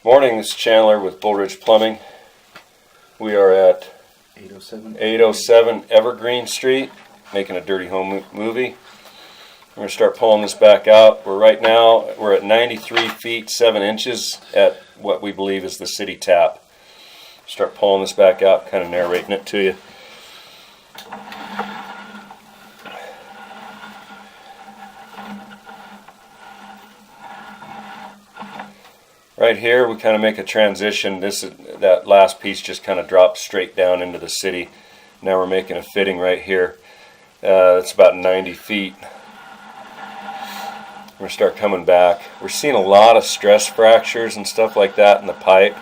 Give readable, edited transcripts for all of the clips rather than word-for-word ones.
Morning, this is Chandler with Bull Ridge Plumbing. We are at 807 Evergreen Street, making a dirty home movie. We're going to start pulling this back out. We're at 93 feet 7 inches at what we believe is the city tap. Start pulling this back out, kind of narrating it to you. Right here, we kind of make a transition. That last piece just kind of drops straight down into the city. Now we're making a fitting right here. It's about 90 feet. We're going to start coming back. We're seeing a lot of stress fractures and stuff like that in the pipe.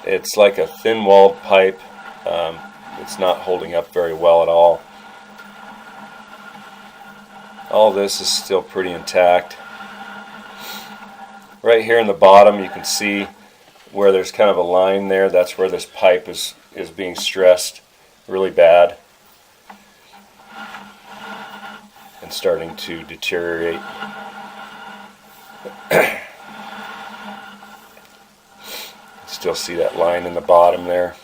It's like a thin-walled pipe. It's not holding up very well at all. All this is still pretty intact. Right here in the bottom, you can see where there's kind of a line there. That's where this pipe is being stressed really bad and starting to deteriorate. Still see that line in the bottom there.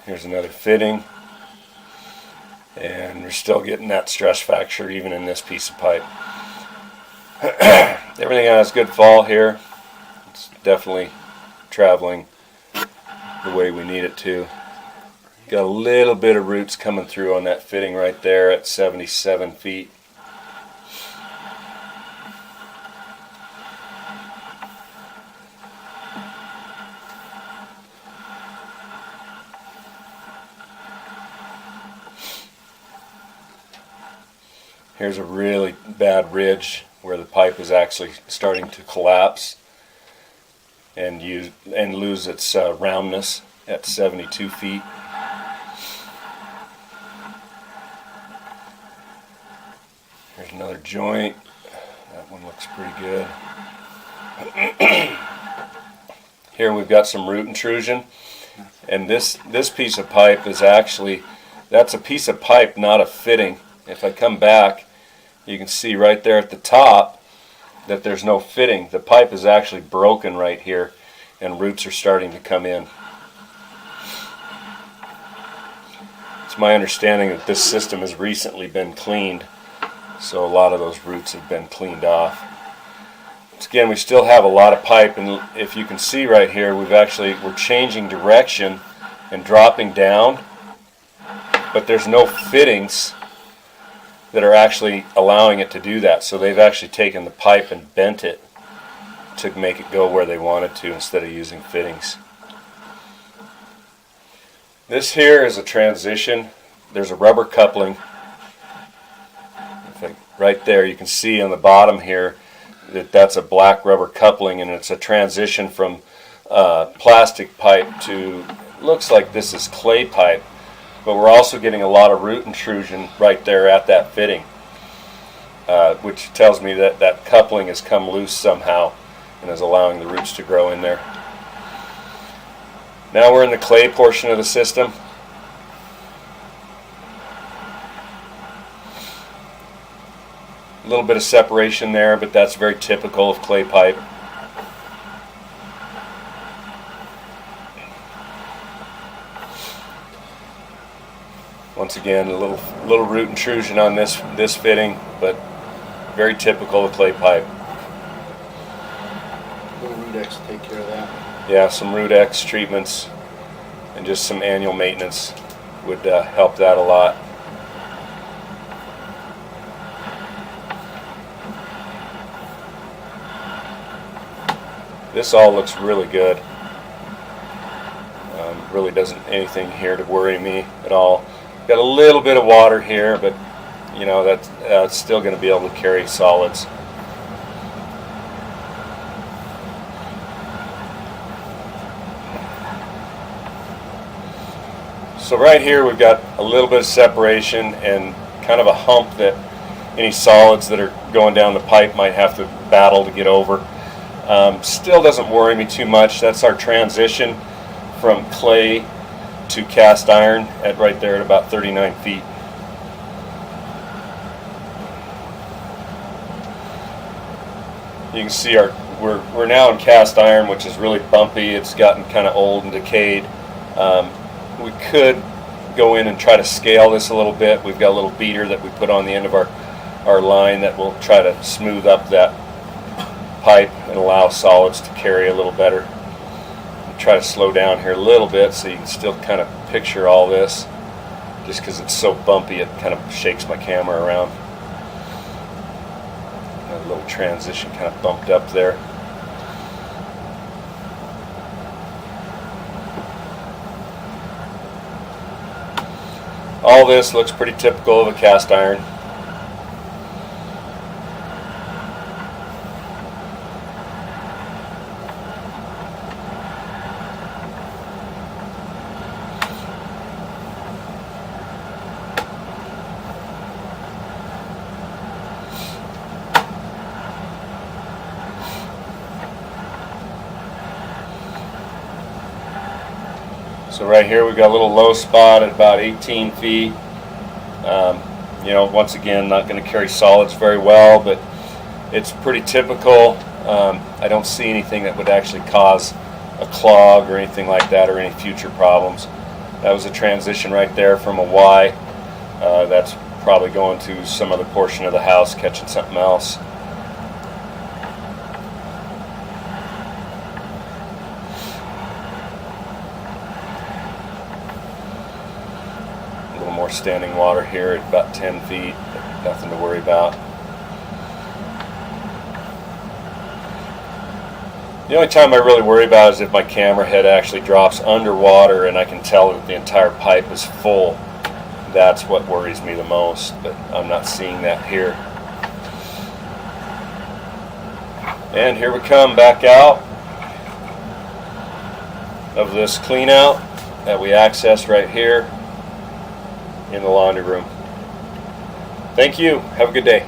Here's another fitting. And we're still getting that stress fracture even in this piece of pipe. Everything has good fall here. It's definitely traveling the way we need it to. Got a little bit of roots coming through on that fitting right there at 77 feet. Here's a really bad ridge where the pipe is actually starting to collapse and lose its roundness at 72 feet. Here's another joint. That one looks pretty good. Here we've got some root intrusion, and this piece of pipe is actually, that's a piece of pipe, not a fitting. If I come back, you can see right there at the top that there's no fitting. The pipe is actually broken right here, and roots are starting to come in. It's my understanding that this system has recently been cleaned, so a lot of those roots have been cleaned off. Once again, we still have a lot of pipe, and if you can see right here, we're changing direction and dropping down, but there's no fittings that are actually allowing it to do that. So they've actually taken the pipe and bent it to make it go where they want it to instead of using fittings. This here is a transition. There's a rubber coupling. Right there you can see on the bottom here that that's a black rubber coupling, and it's a transition from plastic pipe to, looks like this is clay pipe. But we're also getting a lot of root intrusion right there at that fitting, which tells me that that coupling has come loose somehow and is allowing the roots to grow in there. Now we're in the clay portion of the system. A little bit of separation there, but that's very typical of clay pipe. Once again, a little root intrusion on this fitting, but very typical of clay pipe. Will Root X take care of that? Yeah, some Root X treatments and just some annual maintenance would help that a lot. This all looks really good. Really doesn't anything here to worry me at all. Got a little bit of water here, but you know that's still going to be able to carry solids. So right here we've got a little bit of separation and kind of a hump that any solids that are going down the pipe might have to battle to get over. Still doesn't worry me too much. That's our transition from clay to cast iron at right there at about 39 feet. You can see we're now in cast iron, which is really bumpy. It's gotten kind of old and decayed. We could go in and try to scale this a little bit. We've got a little beater that we put on the end of our line that will try to smooth up that pipe and allow solids to carry a little better. Try to slow down here a little bit so you can still kind of picture all this. Just because it's so bumpy, it kind of shakes my camera around. A little transition kind of bumped up there. All this looks pretty typical of a cast iron. So right here we've got a little low spot at about 18 feet. Once again, not going to carry solids very well, but it's pretty typical. I don't see anything that would actually cause a clog or anything like that, or any future problems. That was a transition right there from a Y. That's probably going to some other portion of the house, catching something else. More standing water here at about 10 feet, nothing to worry about. The only time I really worry about is if my camera head actually drops underwater and I can tell that the entire pipe is full. That's what worries me the most, but I'm not seeing that here. And here we come back out of this clean out that we accessed right here in the laundry room. Thank you. Have a good day.